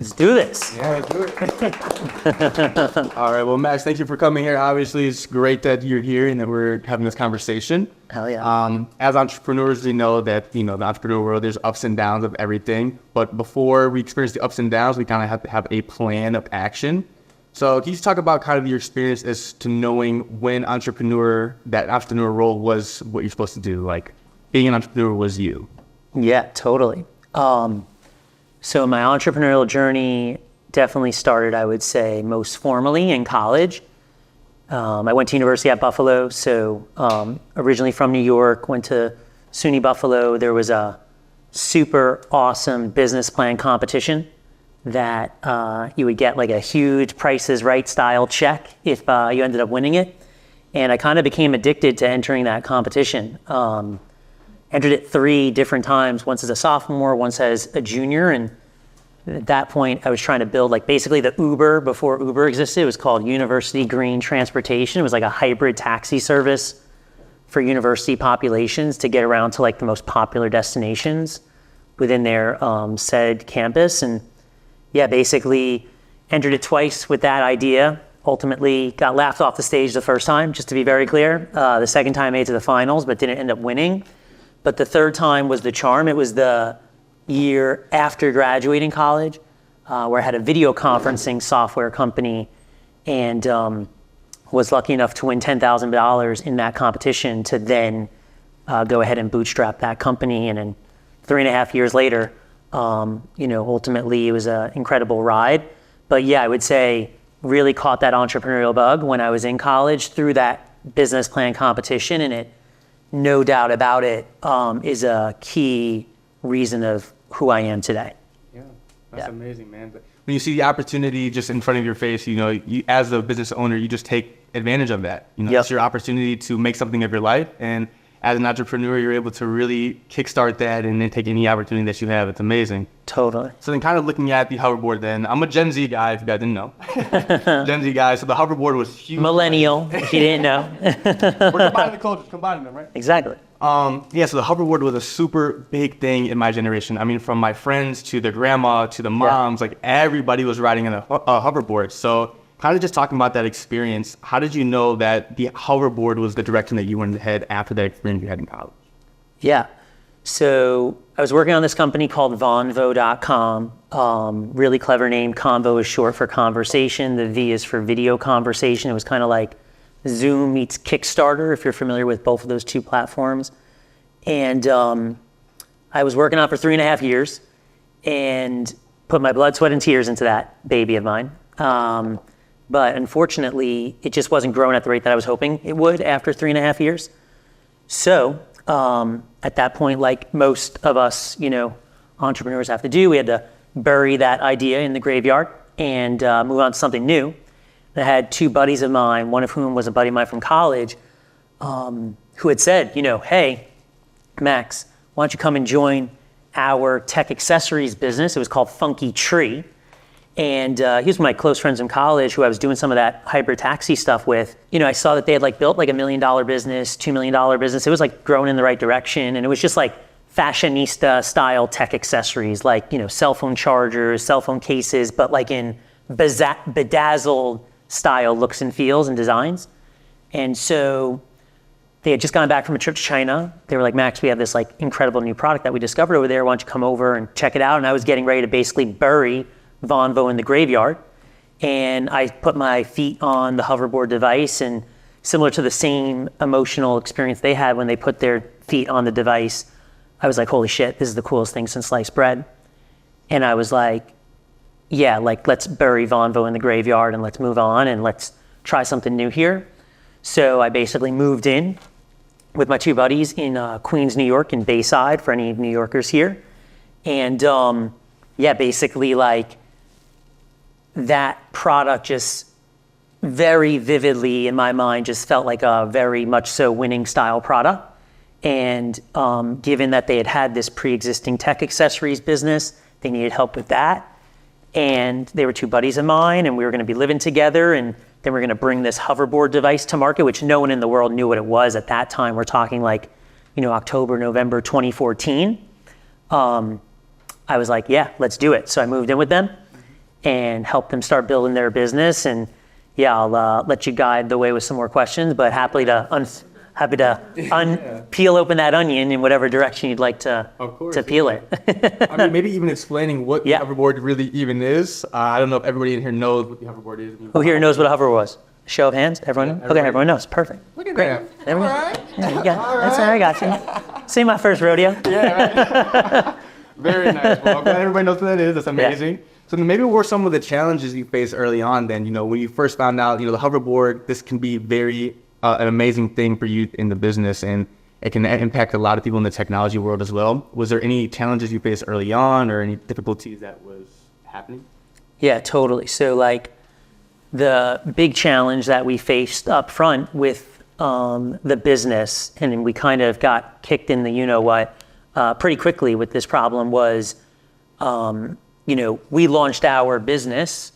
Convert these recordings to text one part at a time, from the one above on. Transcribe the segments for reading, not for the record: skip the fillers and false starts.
Let's do this. Yeah, let's do it. All right. Well, Max, thank you for coming here. Obviously, it's great that you're here and that we're having this conversation. Hell yeah. As entrepreneurs, we know that, the entrepreneur world, there's ups and downs of everything. But before we experience the ups and downs, we kind of have to have a plan of action. So can you talk about kind of your experience as to knowing when that entrepreneur role was what you're supposed to do? Like being an entrepreneur was you. Yeah, totally. So my entrepreneurial journey definitely started, I would say, most formally in college. I went to university at Buffalo, so originally from New York, went to SUNY Buffalo. There was a super awesome business plan competition that you would get like a huge Price is Right style check if you ended up winning it. And I kind of became addicted to entering that competition. Entered it 3 different times, once as a sophomore, once as a junior. And at that point, I was trying to build like basically the Uber before Uber existed. It was called University Green Transportation. It was like a hybrid taxi service for university populations to get around to like the most popular destinations within their said campus. And yeah, basically entered it twice with that idea. Ultimately got laughed off the stage the first time, just to be very clear. The second time I made it to the finals, but didn't end up winning. But the third time was the charm. It was the year after graduating college, where I had a video conferencing software company and was lucky enough to win $10,000 in that competition to then go ahead and bootstrap that company. And then 3.5 years later, ultimately it was an incredible ride. But yeah, I would say really caught that entrepreneurial bug when I was in college through that business plan competition, and it, no doubt about it, is a key reason of who I am today. Yeah, that's amazing, man. But when you see the opportunity just in front of your face, you, as a business owner, you just take advantage of that. It's your opportunity to make something of your life. And as an entrepreneur, you're able to really kickstart that and then take any opportunity that you have. It's amazing. Totally. So then kind of looking at the hoverboard then, I'm a Gen Z guy, if you guys didn't know. Gen Z guy, so the hoverboard was huge. Millennial, if you didn't know. We're combining the cultures, combining them, right? Exactly. So the hoverboard was a super big thing in my generation. I mean, from my friends to their grandma to the moms, like everybody was riding on a hoverboard. So kind of just talking about that experience, how did you know that the hoverboard was the direction that you wanted to head after that experience you had in college? Yeah. So I was working on this company called Vonvo.com. Really clever name. Convo is short for conversation. The V is for video conversation. It was kind of like Zoom meets Kickstarter, if you're familiar with both of those two platforms. And I was working on it for 3.5 years and put my blood, sweat, and tears into that baby of mine. But unfortunately, it just wasn't growing at the rate that I was hoping it would after 3.5 years. So at that point, like most of us, entrepreneurs have to do, we had to bury that idea in the graveyard and move on to something new. I had 2 buddies of mine, one of whom was a buddy of mine from college, who had said, hey, Max, why don't you come and join our tech accessories business? It was called Funky Tree. And he was one of my close friends in college who I was doing some of that hybrid taxi stuff with. I saw that they had like built like $1 million business, $2 million business. It was like growing in the right direction. And it was just like fashionista style tech accessories, like, cell phone chargers, cell phone cases, but like in bedazzled style looks and feels and designs. And so they had just gone back from a trip to China. They were like, Max, we have this like incredible new product that we discovered over there. Why don't you come over and check it out? And I was getting ready to basically bury Vonvo in the graveyard. And I put my feet on the hoverboard device, and similar to the same emotional experience they had when they put their feet on the device, I was like, holy shit, this is the coolest thing since sliced bread. And I was like, yeah, like let's bury Vonvo in the graveyard and let's move on and let's try something new here. So I basically moved in with my 2 buddies in Queens, New York, in Bayside, for any New Yorkers here. And basically like that product just very vividly in my mind just felt like a very much so winning style product. And given that they had this pre-existing tech accessories business, they needed help with that. And they were 2 buddies of mine, and we were going to be living together, and then we're going to bring this hoverboard device to market, which no one in the world knew what it was at that time. We're talking like, October, November 2014. I was like, yeah, let's do it. So I moved in with them, and help them start building their business. And yeah, I'll let you guide the way with some more questions, but happy to peel open that onion in whatever direction you'd like to peel it. I mean, maybe even explaining what the hoverboard really even is. I don't know if everybody in here knows what the hoverboard is. Who here knows what a hoverboard was? Show of hands. Everyone? Okay, everyone knows. Perfect. Look at that. There we go. Yeah, you got it. That's all right. I got you. See my first rodeo. Yeah, right. Very nice. Well, I'm glad everybody knows what that is. That's amazing. Yeah. So maybe what were some of the challenges you faced early on then? When you first found out, the hoverboard, this can be very an amazing thing for you in the business, and it can impact a lot of people in the technology world as well. Was there any challenges you faced early on or any difficulties that was happening? Yeah, totally. So the big challenge that we faced up front with the business, and we kind of got kicked in the you-know-what pretty quickly with this problem was, we launched our business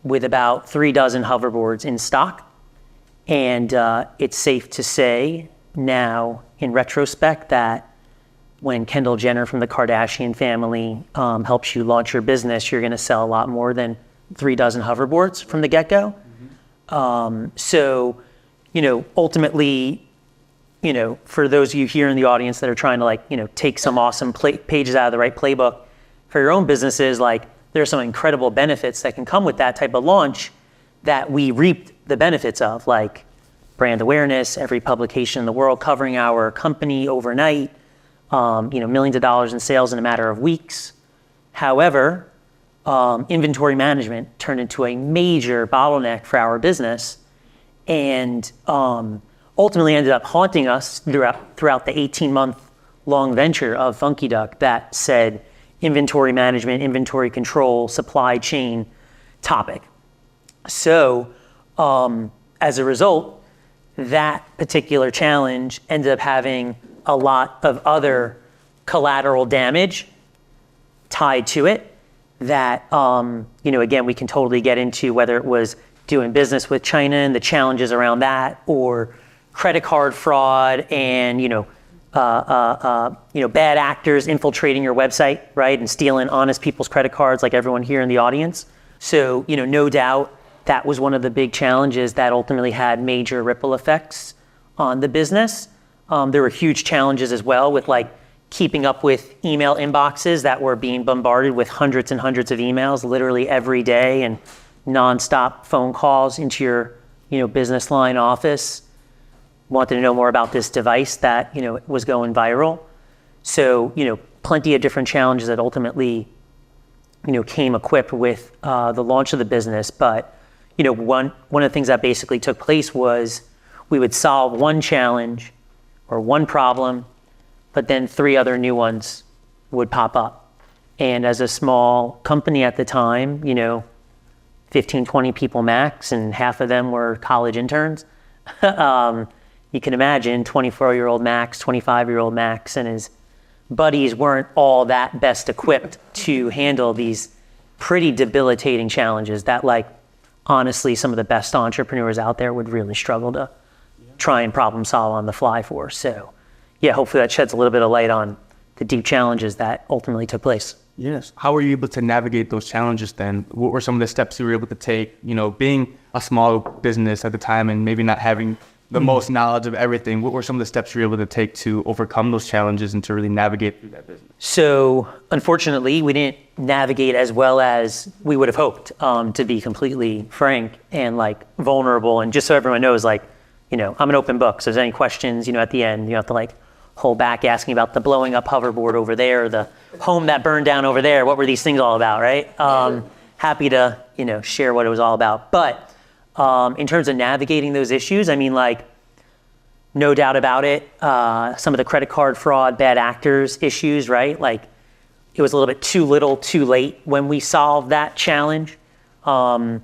with about 36 hoverboards in stock. And it's safe to say now, in retrospect, that when Kendall Jenner from the Kardashian family helps you launch your business, you're going to sell a lot more than 36 hoverboards from the get-go. So, ultimately, for those of you here in the audience that are trying to take some awesome pages out of the right playbook for your own businesses, there are some incredible benefits that can come with that type of launch that we reaped the benefits of, like brand awareness, every publication in the world covering our company overnight, millions of dollars in sales in a matter of weeks. However, inventory management turned into a major bottleneck for our business, and ultimately ended up haunting us throughout the 18-month-long venture of PhunkeeDuck that said inventory management, inventory control, supply chain topic. So as a result, that particular challenge ended up having a lot of other collateral damage tied to it that, again, we can totally get into, whether it was doing business with China and the challenges around that, or credit card fraud and, bad actors infiltrating your website, right, and stealing honest people's credit cards like everyone here in the audience. So, no doubt, that was one of the big challenges that ultimately had major ripple effects on the business. There were huge challenges as well with keeping up with email inboxes that were being bombarded with hundreds and hundreds of emails literally every day, and nonstop phone calls into your business line office. Wanted to know more about this device that was going viral. So plenty of different challenges that ultimately came equipped with the launch of the business. But one of the things that basically took place was we would solve one challenge or one problem, but then 3 other new ones would pop up. And as a small company at the time, 15, 20 people max, and half of them were college interns. You can imagine 24-year-old Max, 25-year-old Max, and his buddies weren't all that best equipped to handle these pretty debilitating challenges that, honestly, some of the best entrepreneurs out there would really struggle to try and problem solve on the fly for. So, yeah, hopefully that sheds a little bit of light on the deep challenges that ultimately took place. Yes. How were you able to navigate those challenges then? What were some of the steps you were able to take, being a small business at the time and maybe not having the most knowledge of everything? What were some of the steps you were able to take to overcome those challenges and to really navigate through that business? So, unfortunately, we didn't navigate as well as we would have hoped, to be completely frank and vulnerable. And just so everyone knows, I'm an open book. So if there's any questions, at the end, you have to hold back asking about the blowing up hoverboard over there, the home that burned down over there. What were these things all about, right? Happy to, share what it was all about. But in terms of navigating those issues, no doubt about it, some of the credit card fraud, bad actors issues, right? It was a little bit too little, too late when we solved that challenge. You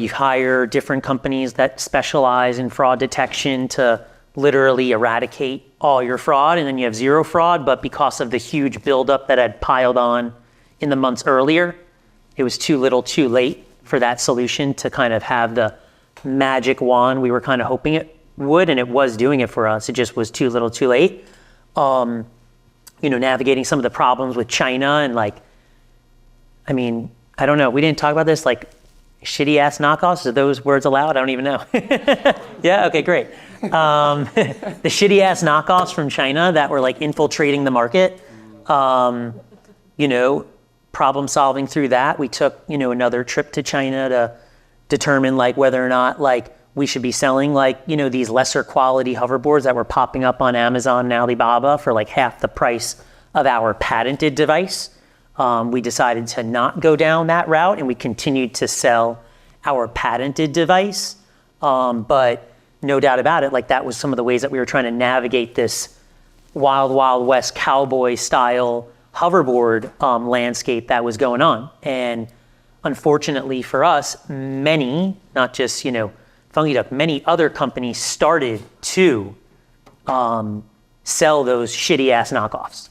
hire different companies that specialize in fraud detection to literally eradicate all your fraud, and then you have zero fraud. But because of the huge buildup that had piled on in the months earlier, it was too little, too late for that solution to kind of have the magic wand we were kind of hoping it would, and it was doing it for us. It just was too little, too late. Navigating some of the problems with China and I don't know. We didn't talk about this, like shitty ass knockoffs. Are those words allowed? I don't even know. Yeah. Okay, great. The shitty ass knockoffs from China that were like infiltrating the market, you know, problem solving through that. We took, you know, another trip to China to determine like whether or not like we should be selling like, you know, these lesser quality hoverboards that were popping up on Amazon and Alibaba for like half the price of our patented device. We decided to not go down that route, and we continued to sell our patented device. But no doubt about it, like that was some of the ways that we were trying to navigate this wild, wild west cowboy style hoverboard landscape that was going on. And unfortunately for us, many, not just, you know, PhunkeeDuck, many other companies started to sell those shitty ass knockoffs.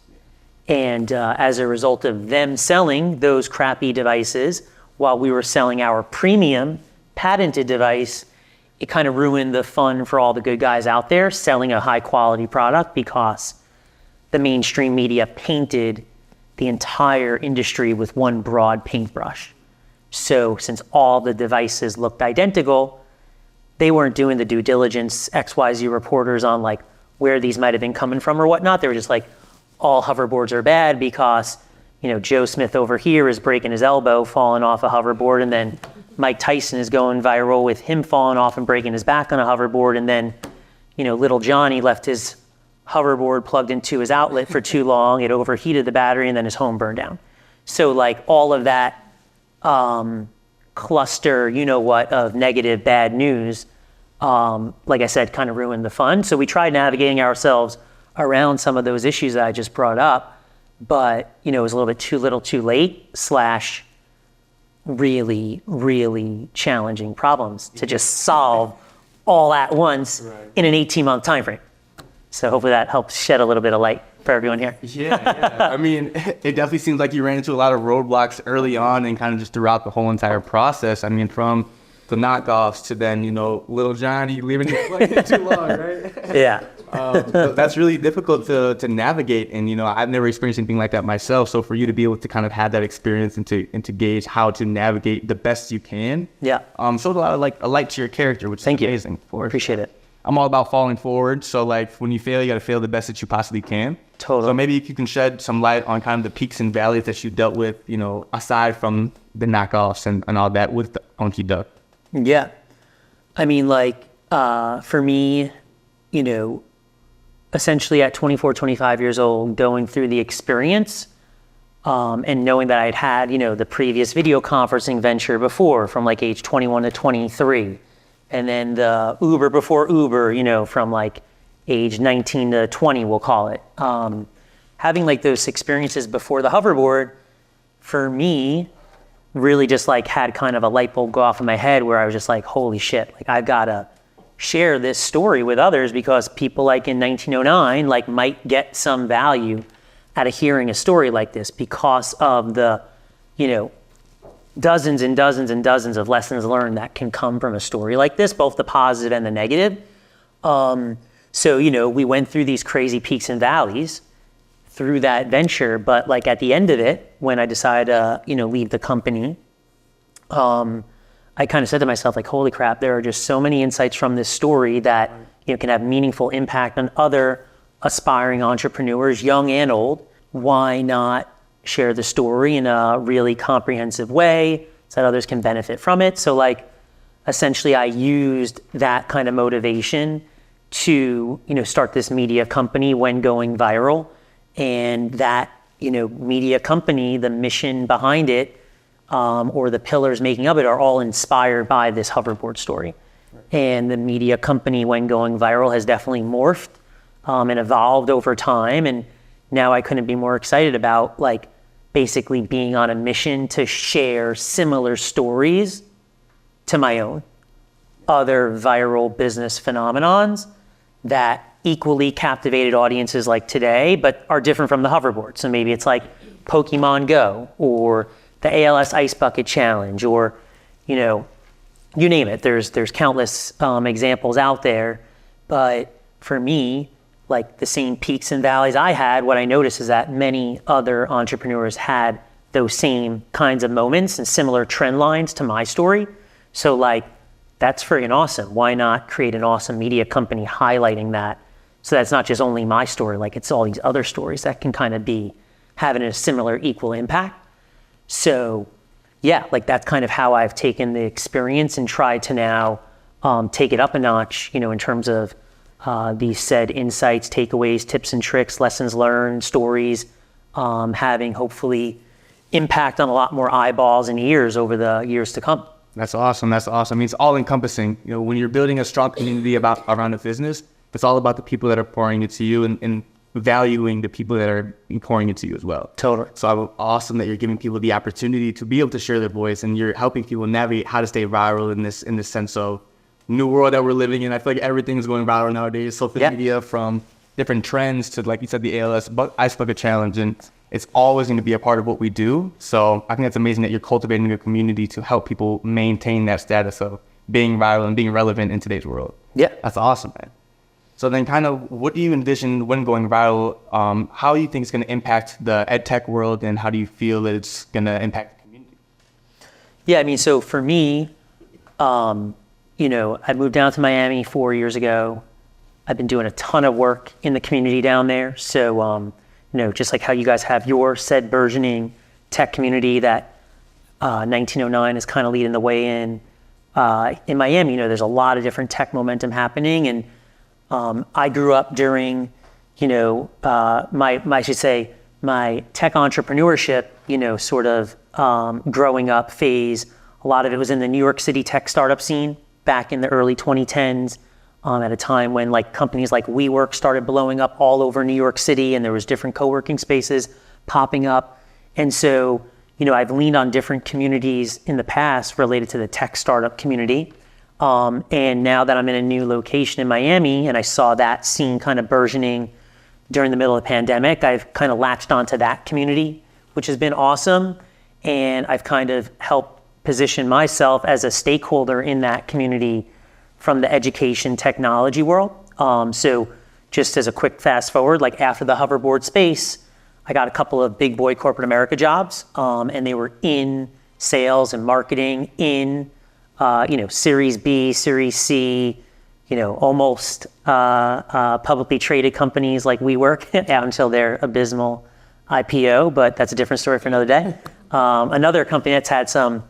And as a result of them selling those crappy devices while we were selling our premium patented device, it kind of ruined the fun for all the good guys out there selling a high quality product, because the mainstream media painted the entire industry with one broad paintbrush. So since all the devices looked identical, they weren't doing the due diligence, XYZ reporters on like where these might have been coming from or whatnot. They were just like, all hoverboards are bad because, you know, Joe Smith over here is breaking his elbow falling off a hoverboard, and then Mike Tyson is going viral with him falling off and breaking his back on a hoverboard, and then, you know, little Johnny left his hoverboard plugged into his outlet for too long, it overheated the battery, and then his home burned down. So like all of that cluster, you know what, of negative bad news, like I said, kind of ruined the fun. So we tried navigating ourselves around some of those issues that I just brought up, but, you know, it was a little bit too little too late / really, really challenging problems to just solve all at once in an 18-month time frame. So hopefully that helps shed a little bit of light for everyone here. Yeah. I mean, it definitely seems like you ran into a lot of roadblocks early on and kind of just throughout the whole entire process. I mean, from the knockoffs to then, you know, little Johnny leaving it like too long, right? Yeah. That's really difficult to navigate, and, you know, I've never experienced anything like that myself. So for you to be able to kind of have that experience and to gauge how to navigate the best you can, showed a lot of like a light to your character, which is amazing. Of course. Appreciate it. I'm all about falling forward. So like when you fail, you got to fail the best that you possibly can. Totally. So maybe if you can shed some light on kind of the peaks and valleys that you dealt with, you know, aside from the knockoffs and all that with the PhunkeeDuck. Yeah. I mean, like, for me, you know, essentially at 24, 25 years old, going through the experience and knowing that I'd had, you know, the previous video conferencing venture before from like age 21 to 23. And then the Uber before Uber, you know, from like age 19 to 20, we'll call it. Having like those experiences before the hoverboard, for me, really just like had kind of a light bulb go off in my head where I was just like, holy shit, like I've got to share this story with others, because people like in 1909 like might get some value out of hearing a story like this because of the, you know, dozens and dozens and dozens of lessons learned that can come from a story like this, both the positive and the negative. So, you know, we went through these crazy peaks and valleys through that venture, but like at the end of it, when I decided to, you know, leave the company, I kind of said to myself, like, holy crap, there are just so many insights from this story that, you know, can have meaningful impact on other aspiring entrepreneurs, young and old. Why not share the story in a really comprehensive way so that others can benefit from it? So like, essentially I used that kind of motivation to, you know, start this media company when going viral. And that, you know, media company, the mission behind it, or the pillars making up it, are all inspired by this hoverboard story. And the media company, when going viral, has definitely morphed and evolved over time. And now I couldn't be more excited about like basically being on a mission to share similar stories to my own other viral business phenomenons that equally captivated audiences like today, but are different from the hoverboard. So maybe it's like Pokemon Go or the ALS Ice Bucket Challenge, or, you know, you name it. There's countless examples out there. But for me, like the same peaks and valleys I had, what I noticed is that many other entrepreneurs had those same kinds of moments and similar trend lines to my story. So like, that's friggin' awesome. Why not create an awesome media company highlighting that? So that's not just only my story, like it's all these other stories that can kind of be having a similar equal impact. So yeah, like that's kind of how I've taken the experience and tried to now take it up a notch, you know, in terms of these said insights, takeaways, tips and tricks, lessons learned, stories, having hopefully impact on a lot more eyeballs and ears over the years to come. That's awesome. That's awesome. I mean, it's all encompassing. You know, when you're building a strong community around a business, it's all about the people that are pouring it to you and valuing the people that are pouring it to you as well. Totally. So awesome that you're giving people the opportunity to be able to share their voice, and you're helping people navigate how to stay viral in this sense of new world that we're living in. I feel like everything's going viral nowadays. Social media, from different trends to, like you said, the ALS Ice Bucket Challenge, and it's always going to be a part of what we do. So I think it's amazing that you're cultivating a community to help people maintain that status of being viral and being relevant in today's world. Yeah. That's awesome, man. So then kind of what do you envision when going viral? How do you think it's going to impact the ed tech world, and how do you feel that it's going to impact the community? Yeah, I mean, so for me, you know, I moved down to Miami 4 years ago. I've been doing a ton of work in the community down there. So, you know, just like how you guys have your said burgeoning tech community that 1909 is kind of leading the way in Miami, you know, there's a lot of different tech momentum happening. And I grew up during, you know, I should say my tech entrepreneurship, you know, sort of growing up phase. A lot of it was in the New York City tech startup scene back in the early 2010s. At a time when like companies like WeWork started blowing up all over New York City, and there was different co-working spaces popping up. And so, you know, I've leaned on different communities in the past related to the tech startup community. And now that I'm in a new location in Miami and I saw that scene kind of burgeoning during the middle of the pandemic, I've kind of latched onto that community, which has been awesome. And I've kind of helped position myself as a stakeholder in that community from the education technology world. So just as a quick fast forward, like after the hoverboard space, I got a couple of big boy corporate America jobs, and they were in sales and marketing in, you know, Series B, Series C, you know, almost publicly traded companies like WeWork out until their abysmal IPO, but that's a different story for another day. Another company that's had some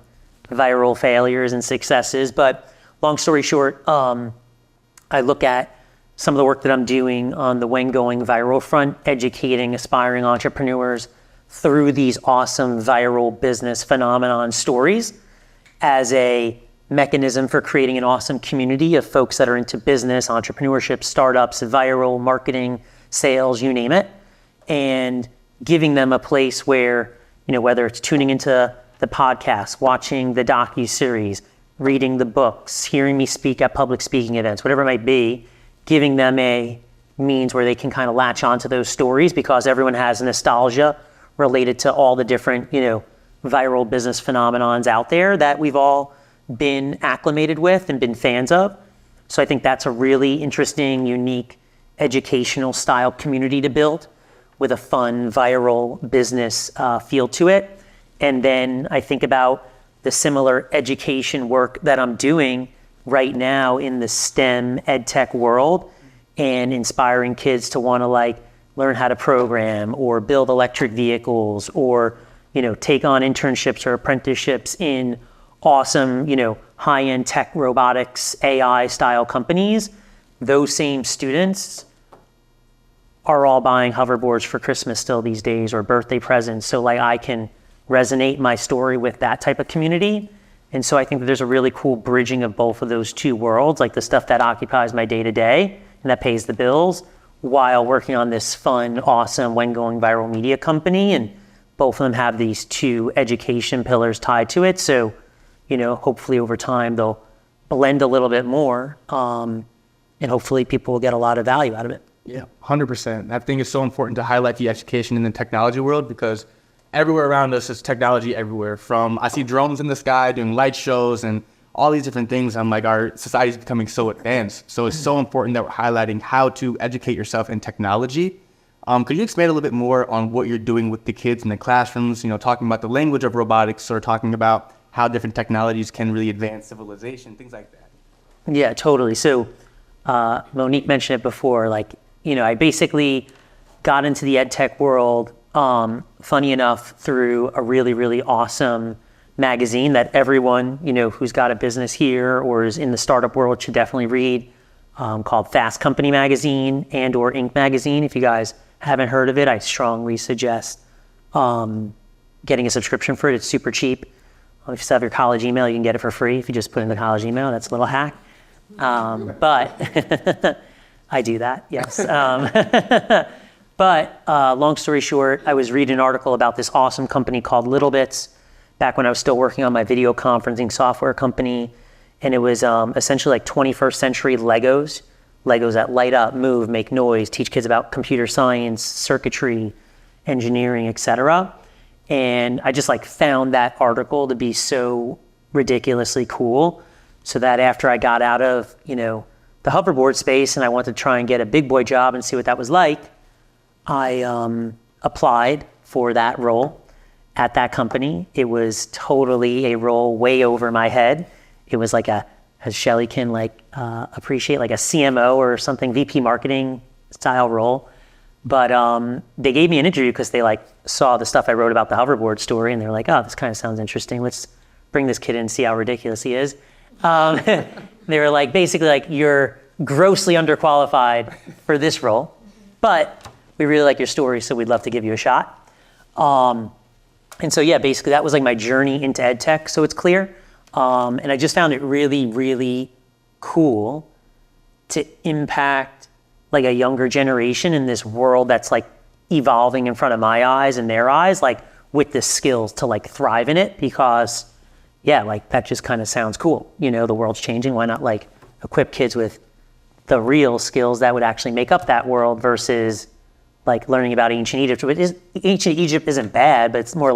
viral failures and successes, but long story short, I look at some of the work that I'm doing on the when going viral front, educating aspiring entrepreneurs through these awesome viral business phenomenon stories as a mechanism for creating an awesome community of folks that are into business, entrepreneurship, startups, viral, marketing, sales, you name it, and giving them a place where, you know, whether it's tuning into the podcast, watching the docu-series, reading the books, hearing me speak at public speaking events, whatever it might be, giving them a means where they can kind of latch onto those stories, because everyone has nostalgia related to all the different, you know, viral business phenomenons out there that we've all been acclimated with and been fans of. So I think that's a really interesting, unique, educational style community to build with a fun, viral business feel to it. And then I think about the similar education work that I'm doing right now in the STEM ed tech world, and inspiring kids to want to like learn how to program or build electric vehicles, or, you know, take on internships or apprenticeships in awesome, you know, high-end tech, robotics, AI style companies. Those same students are all buying hoverboards for Christmas still these days, or birthday presents. So like I can resonate my story with that type of community. And so I think that there's a really cool bridging of both of those two worlds, like the stuff that occupies my day to day and that pays the bills, while working on this fun, awesome, when going viral media company. And both of them have these two education pillars tied to it. So, you know, hopefully over time they'll blend a little bit more, and hopefully people will get a lot of value out of it. Yeah, 100%. I think it's so important to highlight the education in the technology world, because everywhere around us is technology everywhere. From, I see drones in the sky doing light shows and all these different things. I'm like, our society is becoming so advanced. So it's so important that we're highlighting how to educate yourself in technology, Could you expand a little bit more on what you're doing with the kids in the classrooms, talking about the language of robotics or talking about how different technologies can really advance civilization, things like that? Yeah, totally. So Monique mentioned it before, I basically got into the ed tech world, funny enough, through a really, really awesome magazine that everyone, who's got a business here or is in the startup world should definitely read, called Fast Company Magazine and/or Inc. Magazine. If you guys haven't heard of it, I strongly suggest getting a subscription for it. It's super cheap. If you still have your college email, you can get it for free. If you just put in the college email, that's a little hack. But I do that, yes. But long story short, I was reading an article about this awesome company called Littlebits back when I was still working on my video conferencing software company. And it was essentially like 21st century Legos that light up, move, make noise, teach kids about computer science, circuitry, engineering, etc. And I just found that article to be so ridiculously cool, so that after I got out of, the hoverboard space and I wanted to try and get a big boy job and see what that was like, I applied for that role at that company. It was totally a role way over my head. It was like as Shelly can appreciate, like a CMO or something, VP marketing style role. But they gave me an interview because they saw the stuff I wrote about the hoverboard story, and they're like, oh, this kind of sounds interesting. Let's bring this kid in and see how ridiculous he is. They were basically you're grossly underqualified for this role, but we really like your story, so we'd love to give you a shot. And so, yeah, basically that was my journey into ed tech, so it's clear. And I just found it really, really cool to impact a younger generation in this world that's evolving in front of my eyes and their eyes, with the skills to thrive in it, because that just kind of sounds cool. The world's changing. Why not equip kids with the real skills that would actually make up that world versus learning about ancient Egypt. Ancient Egypt isn't bad, but it's more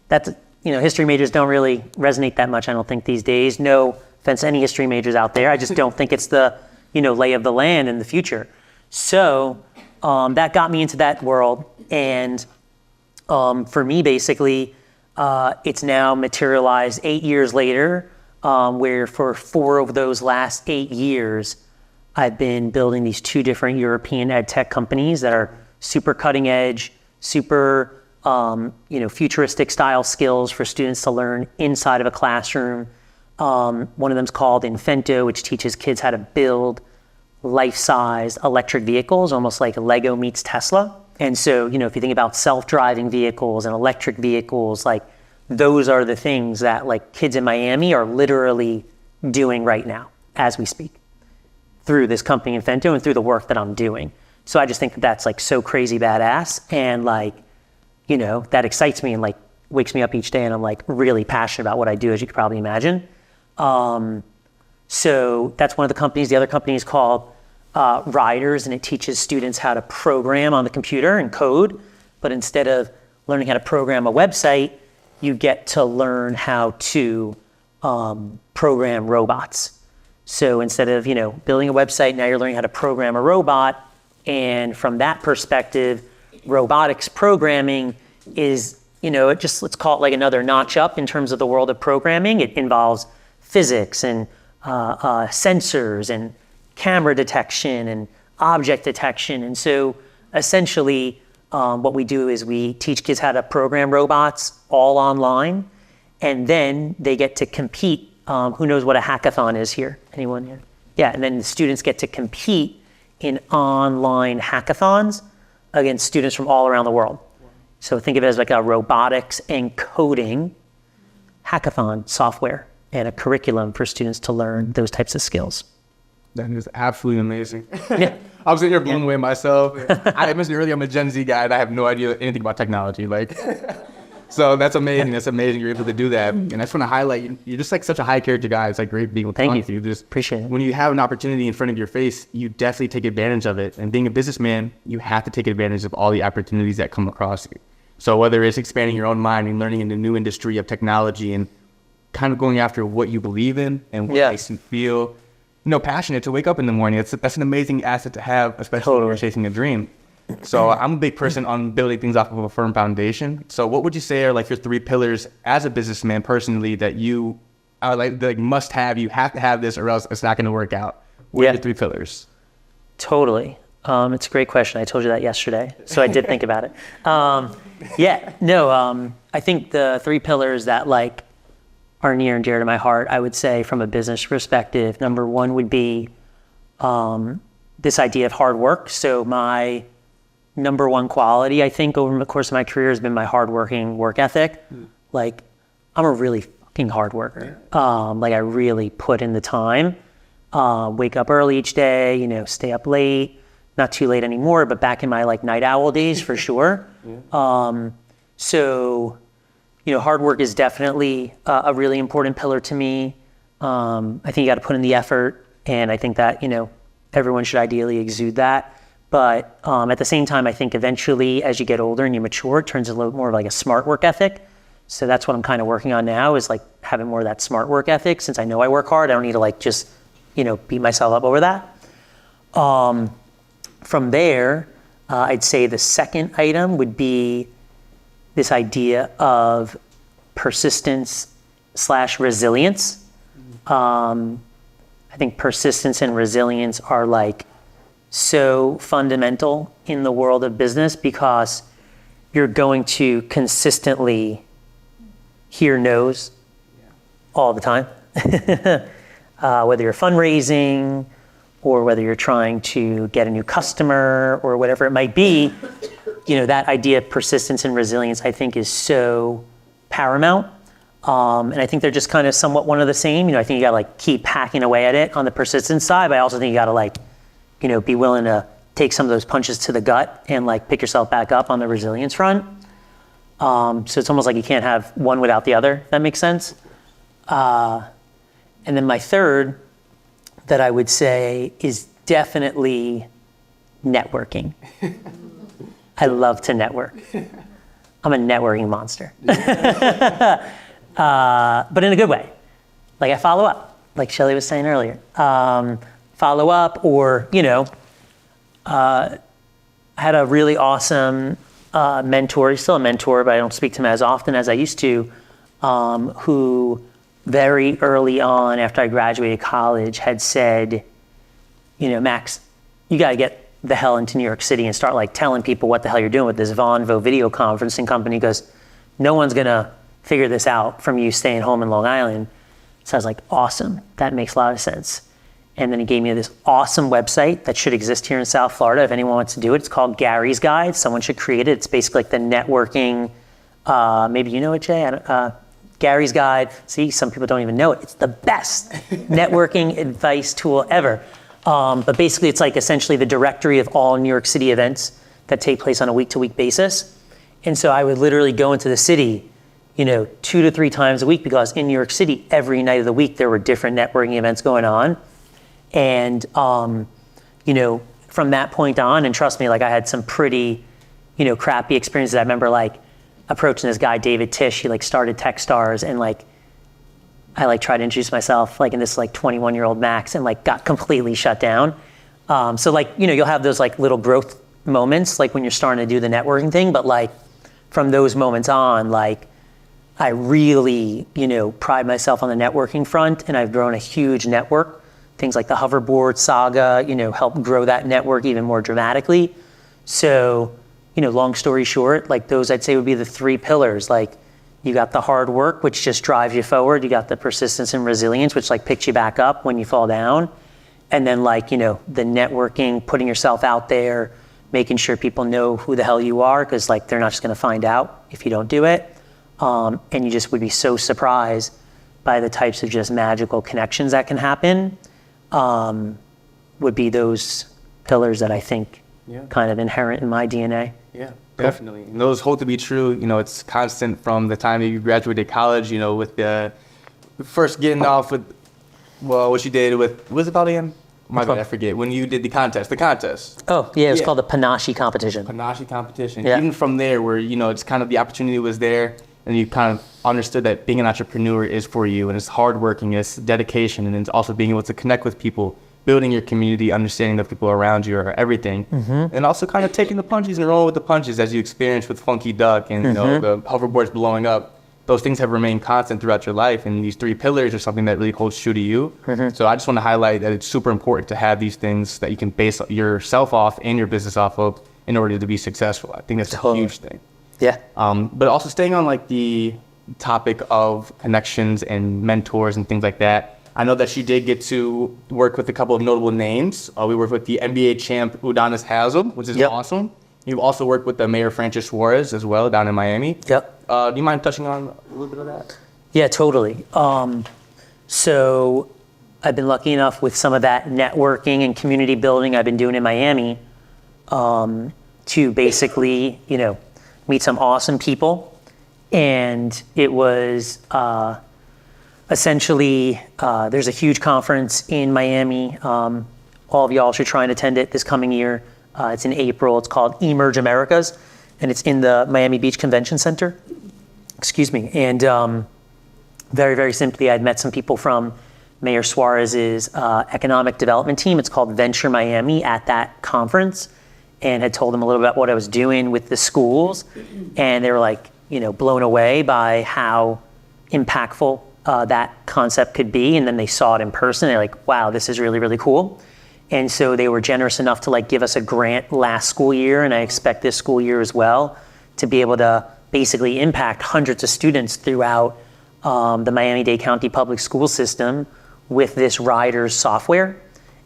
that's, history majors don't really resonate that much, I don't think, these days. No offense to any history majors out there. I just don't think it's the, lay of the land in the future. So that got me into that world. And for me, basically, it's now materialized 8 years later, where for 4 of those last 8 years, I've been building these 2 different European ed tech companies that are super cutting edge, super futuristic style skills for students to learn inside of a classroom. One of them's called Infento, which teaches kids how to build life-size electric vehicles, almost like Lego meets Tesla. And so, if you think about self-driving vehicles and electric vehicles, those are the things that kids in Miami are literally doing right now as we speak through this company Infento and through the work that I'm doing. So I just think that that's so crazy badass, and that excites me and wakes me up each day, and I'm really passionate about what I do, as you could probably imagine. So that's one of the companies. The other company is called Riders, and it teaches students how to program on the computer and code. But instead of learning how to program a website, you get to learn how to program robots. So instead of building a website, now you're learning how to program a robot. And from that perspective, robotics programming is, let's call it another notch up in terms of the world of programming. It involves physics and sensors and camera detection and object detection. And so essentially what we do is we teach kids how to program robots all online, and then they get to compete. Who knows what a hackathon is here? Anyone here? Yeah, and then the students get to compete in online hackathons against students from all around the world. So think of it as a robotics and coding hackathon software and a curriculum for students to learn those types of skills. That is absolutely amazing. Yeah. I was sitting here blown away myself. I mentioned earlier I'm a Gen Z guy and I have no idea anything about technology. So that's amazing. That's amazing you're able to do that. And I just want to highlight, you're just such a high character guy. It's great being with you. Just appreciate it. When you have an opportunity in front of your face, you definitely take advantage of it. And being a businessman, you have to take advantage of all the opportunities that come across you. So whether it's expanding your own mind and learning in the new industry of technology and kind of going after what you believe in and what makes you feel, passionate to wake up in the morning. That's an amazing asset to have, especially when you're chasing a dream. So I'm a big person on building things off of a firm foundation. So what would you say are like your 3 pillars as a businessman personally that you are like must have? You have to have this or else it's not going to work out. What are your 3 pillars? Totally. It's a great question. I told you that yesterday, so I did think about it. I think the 3 pillars that like are near and dear to my heart, I would say from a business perspective, number 1 would be this idea of hard work. So my number 1 quality, I think, over the course of my career has been my hardworking work ethic. Like, I'm a really fucking hard worker. Like, I really put in the time. Wake up early each day, you know, stay up late. Not too late anymore, but back in my like night owl days for sure. So, you know, hard work is definitely a really important pillar to me. I think you got to put in the effort, and I think that, you know, everyone should ideally exude that. But at the same time, I think eventually as you get older and you mature, it turns a little more like a smart work ethic. So that's what I'm kind of working on now, is like having more of that smart work ethic. Since I know I work hard, I don't need to like just, you know, beat myself up over that. From there, I'd say the second item would be this idea of persistence/resilience. I think persistence and resilience are like so fundamental in the world of business, because you're going to consistently hear no's all the time. Whether you're fundraising or whether you're trying to get a new customer or whatever it might be, you know, that idea of persistence and resilience, I think, is so paramount. And I think they're just kind of somewhat one of the same. You know, I think you gotta like keep hacking away at it on the persistence side, but I also think you gotta like, you know, be willing to take some of those punches to the gut and like pick yourself back up on the resilience front. So it's almost like you can't have one without the other, if that makes sense. And then my third that I would say is definitely networking. I love to network. I'm a networking monster. But in a good way. Like, I follow up, like Shelly was saying earlier. Follow up, or, you know, I had a really awesome mentor. He's still a mentor, but I don't speak to him as often as I used to, who very early on after I graduated college had said, you know, Max, you got to get the hell into New York City and start like telling people what the hell you're doing with this Vonvo video conferencing company, because no one's going to figure this out from you staying home in Long Island. So I was like, awesome. That makes a lot of sense. And then he gave me this awesome website that should exist here in South Florida if anyone wants to do it. It's called Gary's Guide. Someone should create it. It's basically like the networking, maybe you know it, Jay, Gary's Guide. See, some people don't even know it. It's the best networking advice tool ever. But basically, it's like essentially the directory of all New York City events that take place on a week-to-week basis. And so I would literally go into the city, you know, 2 to 3 times a week, because in New York City, every night of the week, there were different networking events going on. And, you know, from that point on, and trust me, like I had some pretty, you know, crappy experiences. I remember like approaching this guy, David Tish. He like started Techstars, and like I like tried to introduce myself like in this like 21-year-old Max, and like got completely shut down. So like, you know, you'll have those like little growth moments like when you're starting to do the networking thing, but like from those moments on, like I really, you know, pride myself on the networking front, and I've grown a huge network. Things like the Hoverboard saga, you know, help grow that network even more dramatically. So, you know, long story short, like those I'd say would be the 3 pillars. Like, you got the hard work, which just drives you forward. You got the persistence and resilience, which like picks you back up when you fall down. And then like, you know, the networking, putting yourself out there, making sure people know who the hell you are, because like they're not just going to find out if you don't do it. And you just would be so surprised by the types of just magical connections that can happen. Would be those pillars that I think kind of inherent in my DNA. Yeah, definitely. And those hold to be true. You know, it's constant from the time you graduated college, you know, with the first getting off with, well, what you did with, what was it called again? My bad, I forget. When you did the contest. Oh, yeah, it was called the Panache competition. Panache competition. Yeah. Even from there, where, you know, it's kind of the opportunity was there, and you kind of understood that being an entrepreneur is for you, and it's hardworking, it's dedication, and it's also being able to connect with people building your community, understanding the people around you are everything, and also kind of taking the punches and rolling with the punches as you experienced with PhunkeeDuck and you know the hoverboards blowing up. Those things have remained constant throughout your life, and these 3 pillars are something that really holds true to you. So I just want to highlight that it's super important to have these things that you can base yourself off and your business off of in order to be successful. I think that's a huge thing. Yeah. But also staying on like the topic of connections and mentors and things like that, I know that she did get to work with a couple of notable names. We worked with the NBA champ Udonis Haslem, which is awesome. You've also worked with the Mayor Francis Suarez as well down in Miami. Yep. Do you mind touching on a little bit of that? Yeah, totally. So I've been lucky enough with some of that networking and community building I've been doing in Miami to basically, you know, meet some awesome people. And it was essentially, there's a huge conference in Miami. All of y'all should try and attend it this coming year. It's in April. It's called Emerge Americas, and it's in the Miami Beach Convention Center. Excuse me. And very, very simply, I'd met some people from Mayor Suarez's economic development team. It's called Venture Miami at that conference, and had told them a little bit about what I was doing with the schools. And they were like, you know, blown away by how impactful that concept could be. And then they saw it in person. They're like, wow, this is really, really cool. And so they were generous enough to like give us a grant last school year, and I expect this school year as well to be able to basically impact hundreds of students throughout the Miami-Dade County public school system with this Riders software.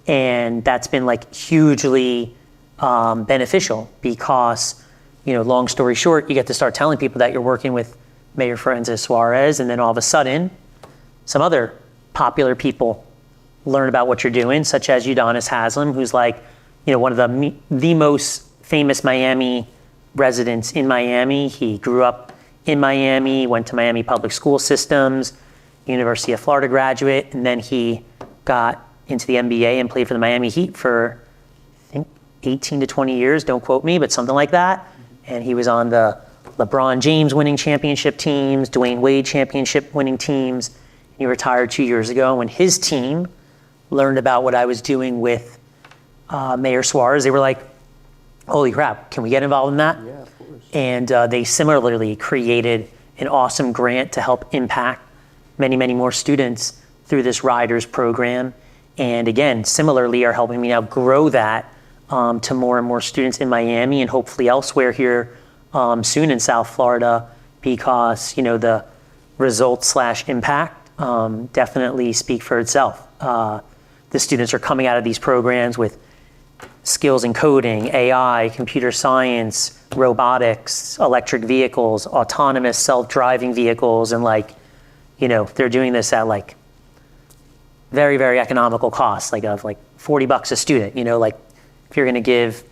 And that's been like hugely beneficial because, you know, long story short, you get to start telling people that you're working with Mayor Francis Suarez, and then all of a sudden, some other popular people learn about what you're doing, such as Udonis Haslem, who's like, you know, one of the most famous Miami residents in Miami. He grew up in Miami, went to Miami public school systems, University of Florida graduate, and then he got into the NBA and played for the Miami Heat for, I think, 18 to 20 years. Don't quote me, but something like that. And he was on the LeBron James winning championship teams, Dwayne Wade championship winning teams. He retired 2 years ago. When his team learned about what I was doing with Mayor Suarez, they were like, holy crap, can we get involved in that? Yeah, of course. And they similarly created an awesome grant to help impact many, many more students through this Riders program. And again, similarly are helping me now grow that to more and more students in Miami and hopefully elsewhere here soon in South Florida, because, you know, the results / impact definitely speak for itself. The students are coming out of these programs with skills in coding, AI, computer science, robotics, electric vehicles, autonomous self-driving vehicles, and like, you know, they're doing this at like very, very economical costs, like of like $40 a student. You know, like if you're going to give,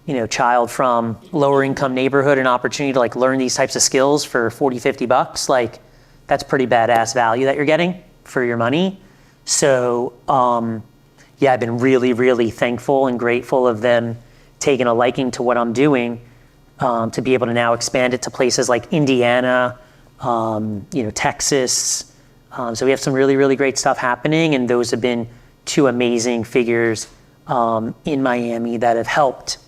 you know, child from lower income neighborhood an opportunity to like learn these types of skills for $40-50, like that's pretty badass value that you're getting for your money. So, yeah, I've been really, really thankful and grateful of them taking a liking to what I'm doing, to be able to now expand it to places like Indiana, you know, Texas. So we have some really, really great stuff happening, and those have been 2 amazing figures in Miami that have helped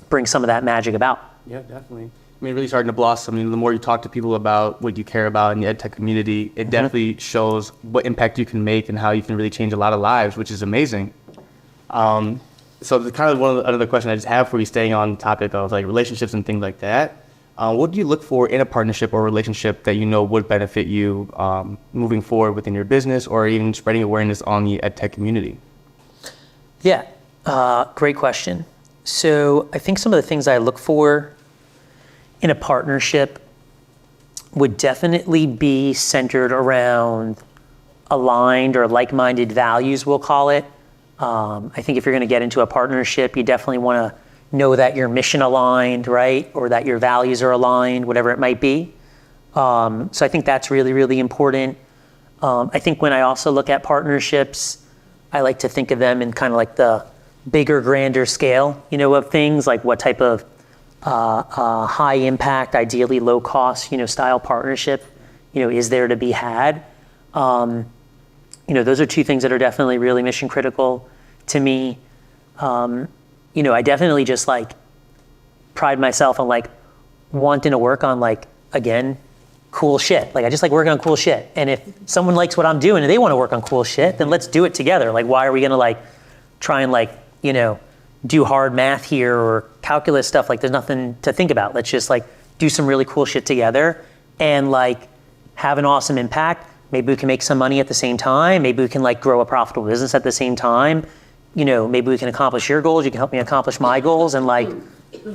bring some of that magic about. Yeah, definitely. I mean, really starting to blossom. I mean, the more you talk to people about what you care about in the EdTech community, it definitely shows what impact you can make and how you can really change a lot of lives, which is amazing. So the kind of another question I just have for you, staying on the topic of like relationships and things like that. What do you look for in a partnership or relationship that you know would benefit you moving forward within your business, or even spreading awareness on the EdTech community? Yeah, great question. So I think some of the things I look for in a partnership would definitely be centered around aligned or like-minded values, we'll call it. I think if you're going to get into a partnership, you definitely want to know that you're mission aligned, right? Or that your values are aligned, whatever it might be. So I think that's really, really important. I think when I also look at partnerships, I like to think of them in kind of like the bigger, grander scale, you know, of things, like what type of high impact, ideally low cost, you know, style partnership, you know, is there to be had. You know, those are 2 things that are definitely really mission critical. to me, I definitely just like pride myself on like wanting to work on like, again, cool shit. Like I just like working on cool shit. And if someone likes what I'm doing and they want to work on cool shit, then let's do it together. Like why are we gonna like try and like, do hard math here or calculus stuff? Like there's nothing to think about. Let's just like do some really cool shit together and like have an awesome impact. Maybe we can make some money at the same time. Maybe we can like grow a profitable business at the same time. Maybe we can accomplish your goals. You can help me accomplish my goals and like,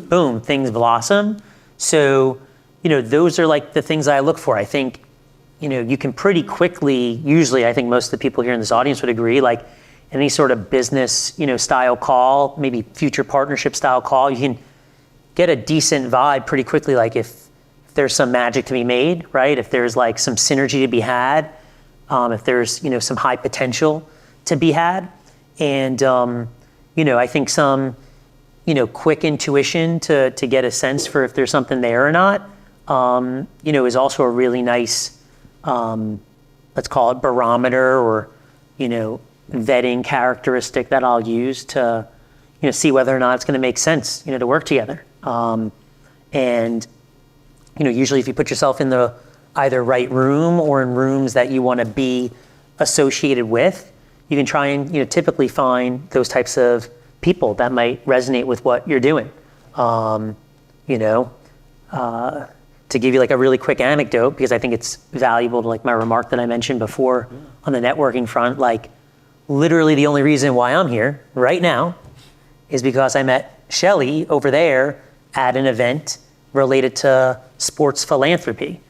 boom, things blossom. So, those are like the things I look for. I think, you can pretty quickly, usually I think most of the people here in this audience would agree, like any sort of business, style call, maybe future partnership style call, you can get a decent vibe pretty quickly. Like if there's some magic to be made, right? If there's like some synergy to be had, if there's, some high potential to be had. And, I think some, quick intuition to get a sense for if there's something there or not, is also a really nice, let's call it barometer or, vetting characteristic that I'll use to, see whether or not it's going to make sense, to work together. And, usually if you put yourself in the either right room or in rooms that you want to be associated with, you can try and, typically find those types of people that might resonate with what you're doing. To give you like a really quick anecdote, because I think it's valuable to like my remark that I mentioned before on the networking front, like literally the only reason why I'm here right now is because I met Shelly over there at an event related to sports philanthropy.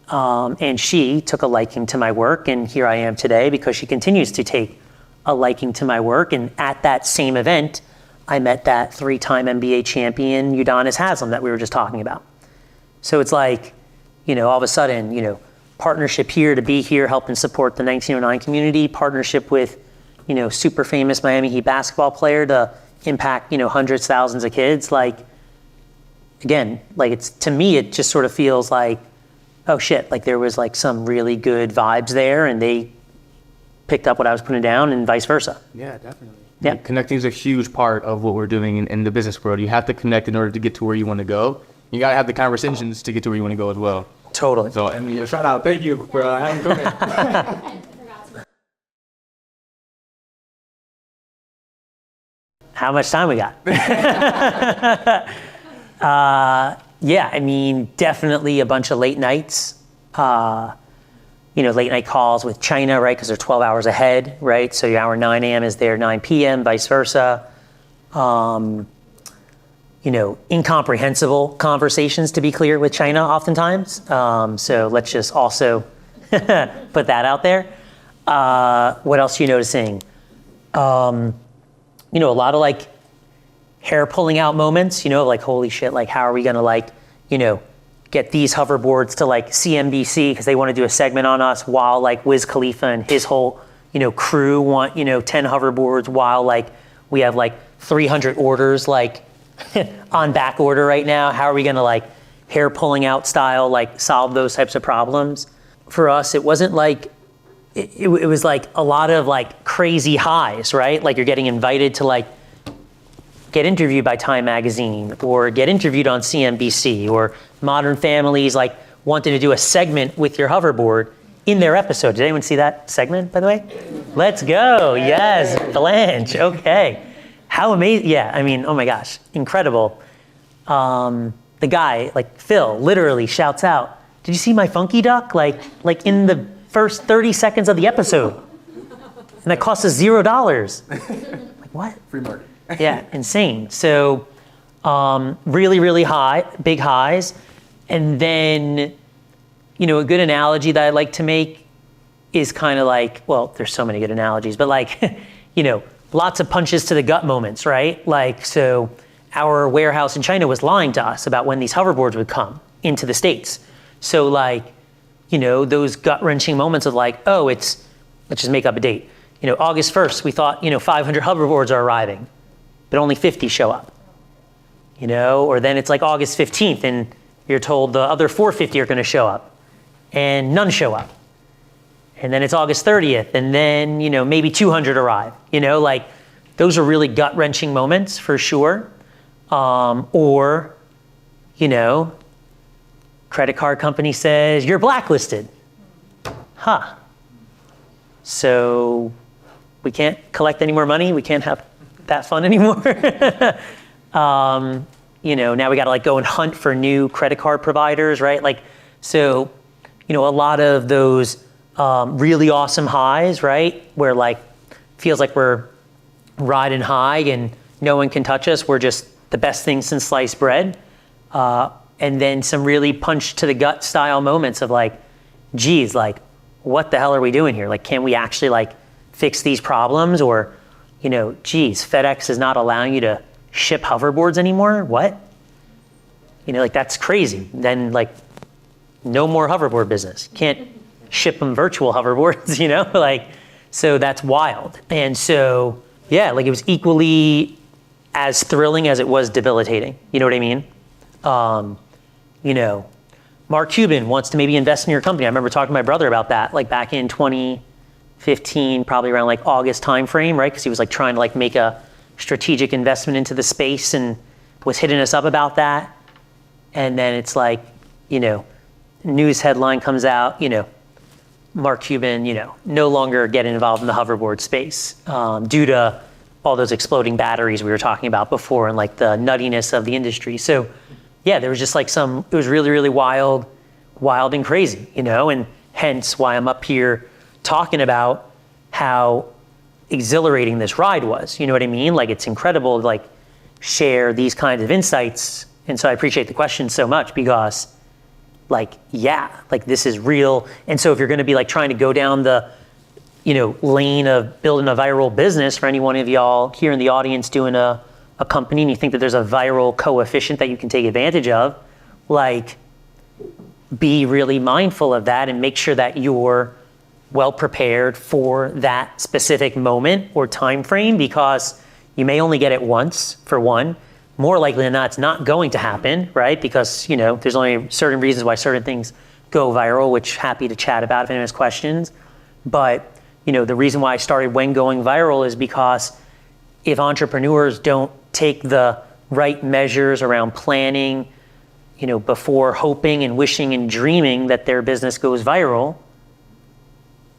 And she took a liking to my work, and here I am today because she continues to take a liking to my work. And at that same event, I met that 3-time NBA champion, Udonis Haslem, that we were just talking about. So it's like, all of a sudden, partnership here to be here, helping support the 1909 community, partnership with, super famous Miami Heat basketball player to impact, hundreds, thousands of kids. Like, again, like to me, it just sort of feels like, oh shit, like there was like some really good vibes there and they picked up what I was putting down and vice versa. Yeah, definitely. Yeah. Connecting is a huge part of what we're doing in the business world. You have to connect in order to get to where you want to go. You got to have the conversations to get to where you want to go as well. Totally. So, and shout out, thank you for having me. How much time we got? Yeah, I mean, definitely a bunch of late nights. Late night calls with China, right? Because they're 12 hours ahead, right? So your hour 9 a.m. is their 9 p.m., vice versa. Incomprehensible conversations, to be clear, with China oftentimes. So let's just also put that out there. What else are you noticing? A lot of like hair pulling out moments, like, holy shit, like how are we gonna like, get these hoverboards to like CNBC because they want to do a segment on us while like Wiz Khalifa and his whole, crew want, 10 hoverboards while like we have like 300 orders like on back order right now. How are we gonna like hair pulling out style, like solve those types of problems? For us, it wasn't like, it was like a lot of like crazy highs, right? Like you're getting invited to like get interviewed by Time Magazine or get interviewed on CNBC, or Modern Families like wanted to do a segment with your hoverboard in their episode. Did anyone see that segment, by the way? Let's go. Yes, Blanche. Okay. How amazing. Yeah, I mean, oh my gosh, incredible. The guy, like Phil, literally shouts out, "Did you see my PhunkeeDuck?" Like in the first 30 seconds of the episode. And that cost us $0. Like what? Free market. Yeah, insane. So really, really high, big highs. And then, a good analogy that I like to make is kind of like, well, there's so many good analogies, but like, lots of punches to the gut moments, right? Like, so our warehouse in China was lying to us about when these hoverboards would come into the States. So like, those gut-wrenching moments of like, oh, let's just make up a date. August 1st, we thought, 500 hoverboards are arriving, but only 50 show up. Or then it's like August 15th and you're told the other 450 are going to show up and none show up. And then it's August 30th and then, maybe 200 arrive. Like those are really gut-wrenching moments for sure. Or, you know, credit card company says, you're blacklisted. Huh. So we can't collect any more money. We can't have that fun anymore. You know, now we got to like go and hunt for new credit card providers, right? Like, so, you know, a lot of those really awesome highs, right? Where like, feels like we're riding high and no one can touch us. We're just the best thing since sliced bread. And then some really punch to the gut style moments of like, geez, like, what the hell are we doing here? Like, can we actually like fix these problems? Or, you know, geez, FedEx is not allowing you to ship hoverboards anymore? What? You know, like that's crazy. Then like no more hoverboard business. Can't ship them virtual hoverboards, you know? Like, so that's wild. And so, yeah, like it was equally as thrilling as it was debilitating. You know what I mean? You know, Mark Cuban wants to maybe invest in your company. I remember talking to my brother about that, like back in 2015, probably around like August timeframe, right? Because he was like trying to like make a strategic investment into the space and was hitting us up about that. And then it's like, you know, news headline comes out, you know, Mark Cuban, you know, no longer getting involved in the hoverboard space due to all those exploding batteries we were talking about before and like the nuttiness of the industry. So yeah, there was just like it was really, really wild and crazy, you know, and hence why I'm up here talking about how exhilarating this ride was. You know what I mean? Like it's incredible to like share these kinds of insights. And so I appreciate the question so much because like, yeah, like this is real. And so if you're going to be like trying to go down the, you know, lane of building a viral business for any one of y'all here in the audience doing a company and you think that there's a viral coefficient that you can take advantage of, like be really mindful of that and make sure that you're well prepared for that specific moment or time frame because you may only get it once for one. More likely than not, it's not going to happen, right? Because, you know, there's only certain reasons why certain things go viral, which happy to chat about if anyone has questions. But, you know, the reason why I started When Going Viral is because if entrepreneurs don't take the right measures around planning, you know, before hoping and wishing and dreaming that their business goes viral,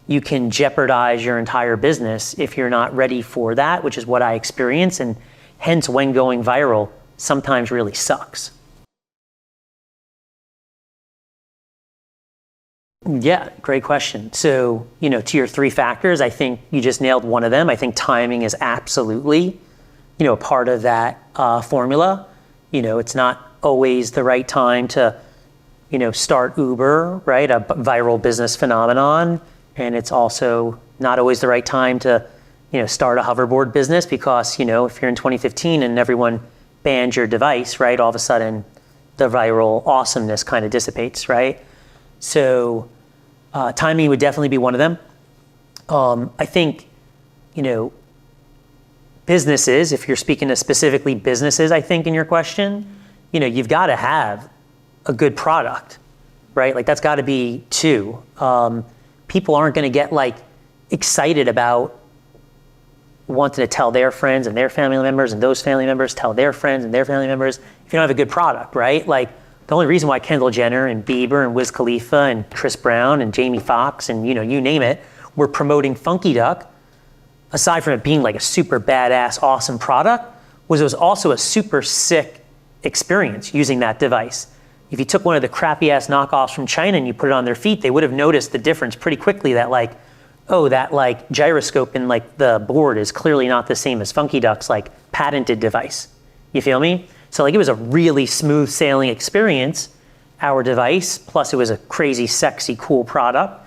you can jeopardize your entire business if you're not ready for that, which is what I experience. And hence, when going viral sometimes really sucks. Yeah, great question. So, you know, to your three factors, I think you just nailed one of them. I think timing is absolutely, you know, a part of that formula. You know, it's not always the right time to, you know, start Uber, right? A viral business phenomenon. And it's also not always the right time to, you know, start a hoverboard business because, you know, if you're in 2015 and everyone bans your device, right, all of a sudden the viral awesomeness kind of dissipates, right? So timing would definitely be one of them. I think, you know, businesses, if you're speaking to specifically businesses, I think in your question, you know, you've got to have a good product, right? Like that's got to be two. People aren't going to get like excited about wanting to tell their friends and their family members and those family members tell their friends and their family members if you don't have a good product, right? Like the only reason why Kendall Jenner and Bieber and Wiz Khalifa and Chris Brown and Jamie Foxx and, you know, you name it, were promoting PhunkeeDuck, aside from it being like a super badass, awesome product, was it was also a super sick experience using that device. If you took one of the crappy ass knockoffs from China and you put it on their feet, they would have noticed the difference pretty quickly that like, oh, that like gyroscope in like the board is clearly not the same as PhunkeeDuck's like patented device. You feel me? So like it was a really smooth sailing experience, our device, plus it was a crazy, sexy, cool product.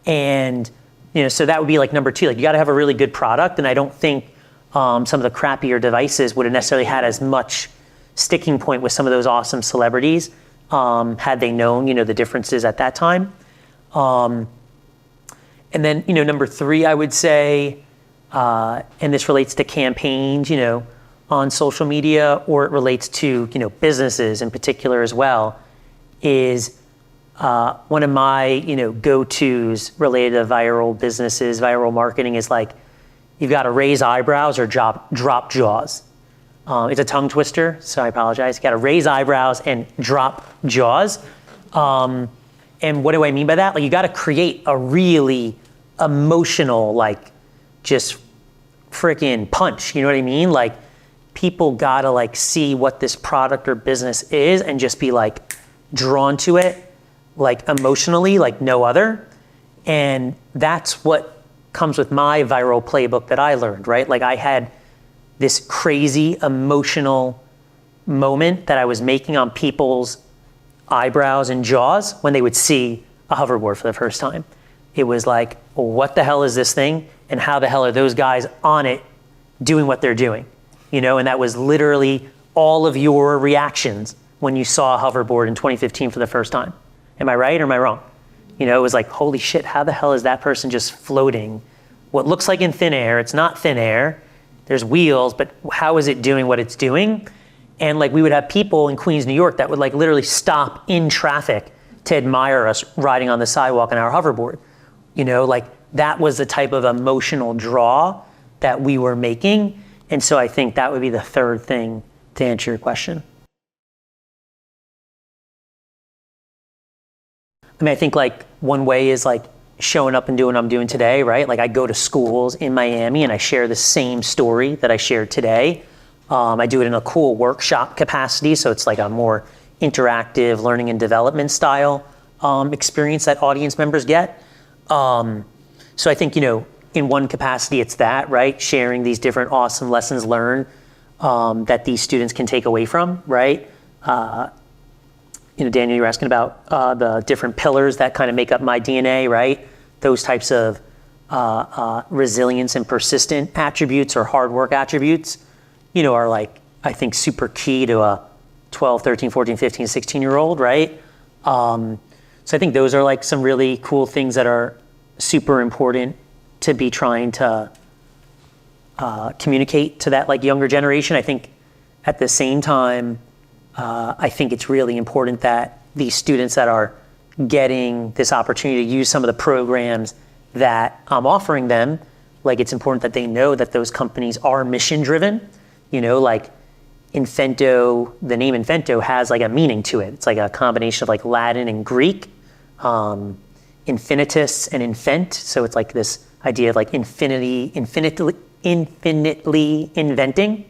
And, you know, so that would be like number two, like you got to have a really good product. And I don't think some of the crappier devices would have necessarily had as much sticking point with some of those awesome celebrities had they known, you know, the differences at that time. And then, you know, number three, I would say, and this relates to campaigns, you know, on social media, or it relates to, you know, businesses in particular as well, is one of my, you know, go-tos related to viral businesses, viral marketing is like, you've got to raise eyebrows or drop jaws. It's a tongue twister, so I apologize. You got to raise eyebrows and drop jaws. And what do I mean by that? Like, you got to create a really emotional, like, just freaking punch. You know what I mean? Like, people got to like see what this product or business is and just be like drawn to it, like emotionally, like no other. And that's what comes with my viral playbook that I learned, right? Like, I had this crazy emotional moment that I was making on people's eyebrows and jaws when they would see a hoverboard for the first time. It was like, well, what the hell is this thing? And how the hell are those guys on it doing what they're doing? You know, and that was literally all of your reactions when you saw a hoverboard in 2015 for the first time. Am I right or am I wrong? You know, it was like, holy shit, how the hell is that person just floating? What looks like in thin air, it's not thin air. There's wheels, but how is it doing what it's doing? And like, we would have people in Queens, New York that would like literally stop in traffic to admire us riding on the sidewalk on our hoverboard. You know, like, that was the type of emotional draw that we were making. And so I think that would be the third thing to answer your question. I mean, I think like one way is like showing up and doing what I'm doing today, right? Like, I go to schools in Miami and I share the same story that I shared today. I do it in a cool workshop capacity, so it's like a more interactive learning and development style experience that audience members get. So I think, you know, in one capacity, it's that, right? Sharing these different awesome lessons learned that these students can take away from, right? You know, Daniel, you were asking about the different pillars that kind of make up my DNA, right? Those types of resilience and persistent attributes or hard work attributes, you know, are like, I think, super key to a 12, 13, 14, 15, 16-year-old, right? So I think those are like some really cool things that are super important to be trying to communicate to that like younger generation. I think at the same time, I think it's really important that these students that are getting this opportunity to use some of the programs that I'm offering them, like, it's important that they know that those companies are mission driven. You know, like Infento, the name Infento has like a meaning to it. It's like a combination of like Latin and Greek, infinitus and infent. So it's like this idea of like infinitely inventing.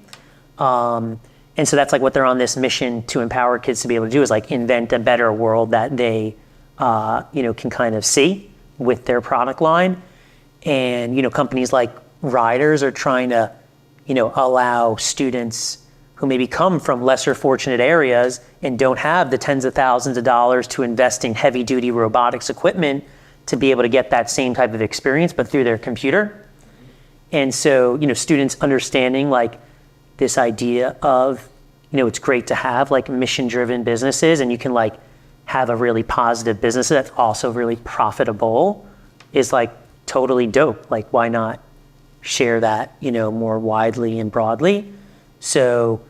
And so that's like what they're on this mission to empower kids to be able to do, is like invent a better world that they, you know, can kind of see with their product line. And, you know, companies like Riders are trying to, you know, allow students who maybe come from lesser fortunate areas and don't have the tens of thousands of dollars to invest in heavy duty robotics equipment to be able to get that same type of experience, but through their computer. And so, you know, students understanding like this idea of, you know, it's great to have like mission driven businesses and you can like have a really positive business that's also really profitable is like totally dope. Like, why not share that, you know, more widely and broadly? So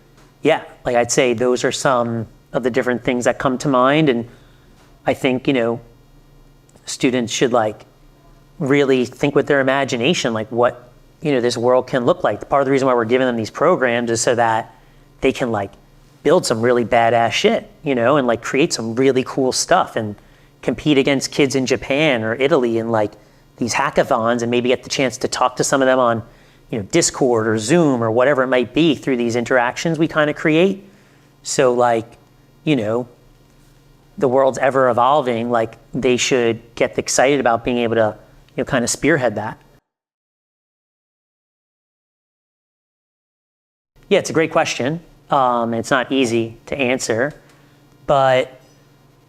yeah, like, I'd say those are some of the different things that come to mind. And I think, you know, students should like really think with their imagination, like what, you know, this world can look like. Part of the reason why we're giving them these programs is so that they can like build some really badass shit, you know, and like create some really cool stuff and compete against kids in Japan or Italy in like these hackathons, and maybe get the chance to talk to some of them on, you know, Discord or Zoom or whatever it might be through these interactions we kind of create. So like, you know, the world's ever evolving, like they should get excited about being able to, you know, kind of spearhead that. Yeah, it's a great question. It's not easy to answer, but,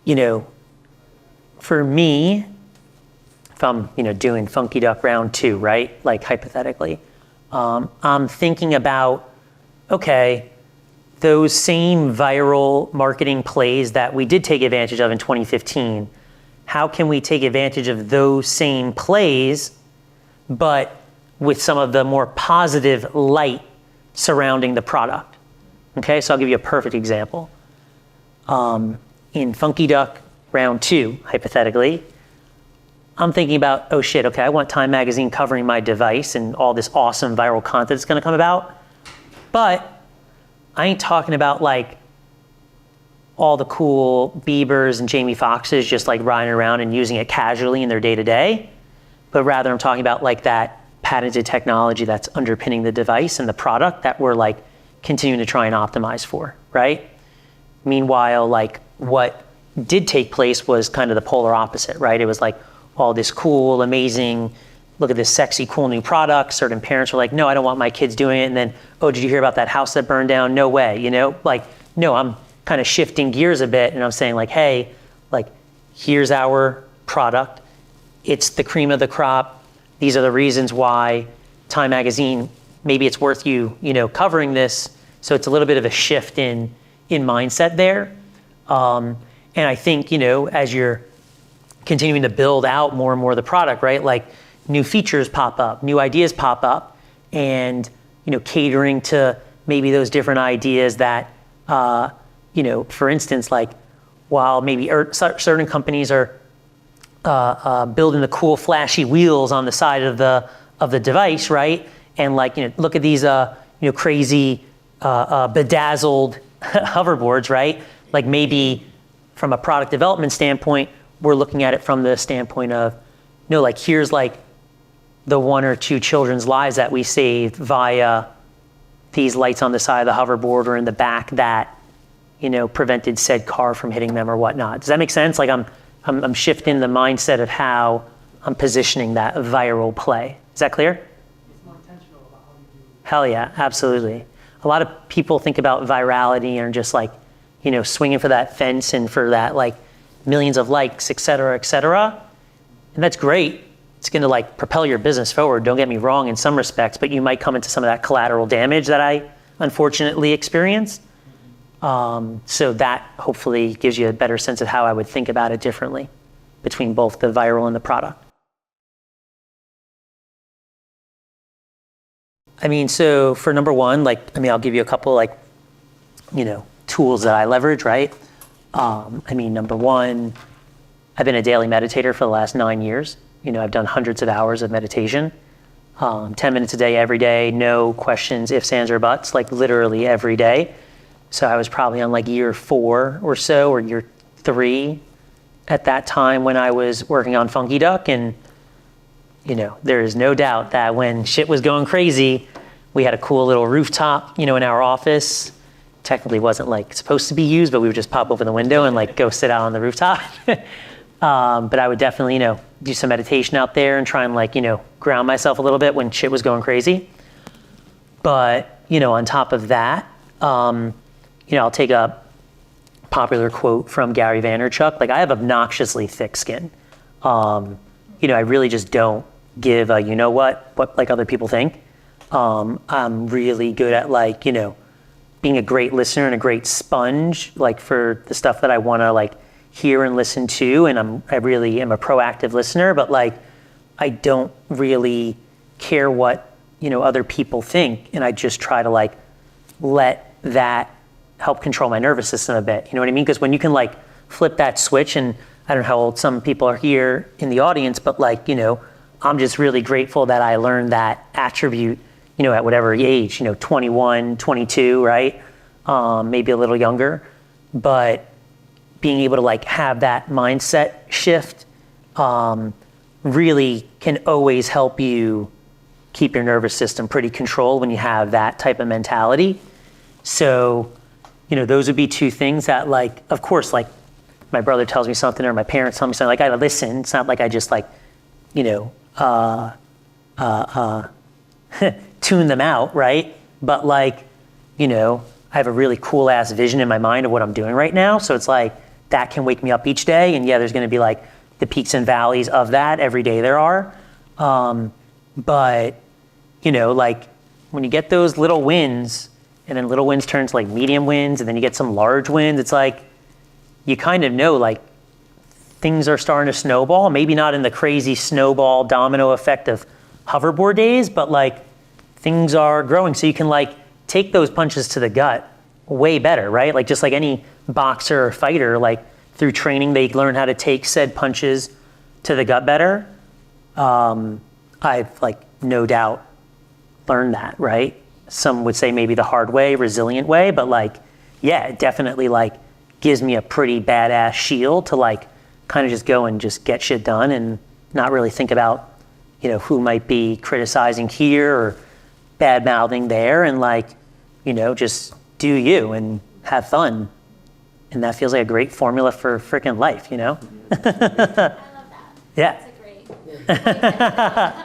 you know, for me, if I'm, you know, doing PhunkeeDuck round 2, right? Like hypothetically, I'm thinking about, okay, those same viral marketing plays that we did take advantage of in 2015, how can we take advantage of those same plays, but with some of the more positive light surrounding the product? Okay, so I'll give you a perfect example. In PhunkeeDuck round 2, hypothetically, I'm thinking about, oh shit, okay, I want Time Magazine covering my device and all this awesome viral content that's gonna come about. But I ain't talking about like all the cool Biebers and Jamie Foxxes just like riding around and using it casually in their day-to-day. But rather I'm talking about like that patented technology that's underpinning the device and the product that we're like continuing to try and optimize for, right? Meanwhile, like what did take place was kind of the polar opposite, right? It was like all this cool, amazing, look at this sexy, cool new product. Certain parents were like, no, I don't want my kids doing it. And then, oh, did you hear about that house that burned down? No way, you know? Like, no, I'm kind of shifting gears a bit and I'm saying like, hey, like, here's our product. It's the cream of the crop. These are the reasons why Time Magazine, maybe it's worth you know, covering this. So it's a little bit of a shift in mindset there. And I think, you know, as you're continuing to build out more and more of the product, right? Like new features pop up, new ideas pop up, and, you know, catering to maybe those different ideas that, you know, for instance, like while maybe certain companies are building the cool flashy wheels on the side of the device, right? And like, you know, look at these, you know, crazy bedazzled hoverboards, right? Like maybe from a product development standpoint, we're looking at it from the standpoint of, no, like here's like the 1 or 2 children's lives that we saved via these lights on the side of the hoverboard or in the back that, you know, prevented said car from hitting them or whatnot. Does that make sense? Like I'm shifting the mindset of how I'm positioning that viral play. Is that clear? It's more intentional about how you do it. Hell yeah, absolutely. A lot of people think about virality and are just like, you know, swinging for that fence and for that like millions of likes, et cetera, et cetera. And that's great. It's gonna like propel your business forward, don't get me wrong in some respects, but you might come into some of that collateral damage that I unfortunately experienced. So that hopefully gives you a better sense of how I would think about it differently between both the viral and the product. I mean, so for number one, like, I mean, I'll give you a couple like, you know, tools that I leverage, right? I mean, number one, I've been a daily meditator for the last 9 years. You know, I've done hundreds of hours of meditation, 10 minutes a day, every day, no questions, ifs, ands, or buts, like literally every day. So I was probably on like year 4 or so, or year 3 at that time when I was working on PhunkeeDuck. And, you know, there is no doubt that when shit was going crazy, we had a cool little rooftop, you know, in our office. Technically wasn't like supposed to be used, but we would just pop open the window and like go sit out on the rooftop. But I would definitely, you know, do some meditation out there and try and like, you know, ground myself a little bit when shit was going crazy. But, you know, on top of that, you know, I'll take a popular quote from Gary Vaynerchuk. Like, I have obnoxiously thick skin. You know, I really just don't give a, you know what like other people think. I'm really good at like, you know, being a great listener and a great sponge, like for the stuff that I want to like hear and listen to. And I really am a proactive listener, but like, I don't really care what, you know, other people think. And I just try to like, let that help control my nervous system a bit. You know what I mean? Because when you can like flip that switch, and I don't know how old some people are here in the audience, but like, you know, I'm just really grateful that I learned that attribute, you know, at whatever age, you know, 21, 22, right? Maybe a little younger, but being able to like have that mindset shift really can always help you keep your nervous system pretty controlled when you have that type of mentality. So, you know, those would be 2 things that like, of course, like my brother tells me something or my parents tell me something, like I listen. It's not like I just like, you know, tune them out, right? But like, you know, I have a really cool ass vision in my mind of what I'm doing right now. So it's like, that can wake me up each day. And yeah, there's gonna be like the peaks and valleys of that every day there are. But, you know, like when you get those little wins, and then little wins turn to like medium wins, and then you get some large wins, it's like, you kind of know like things are starting to snowball, maybe not in the crazy snowball domino effect of hoverboard days, but like things are growing. So you can like take those punches to the gut way better, right? Like just like any boxer or fighter, like through training, they learn how to take said punches to the gut better, I've like no doubt learned that, right? Some would say maybe the hard way, resilient way, but like, yeah, it definitely like gives me a pretty badass shield to like kind of just go and just get shit done and not really think about, you know, who might be criticizing here or bad mouthing there, and like, you know, just do you and have fun. And that feels like a great formula for freaking life, you know? I love that. Yeah. That's a great.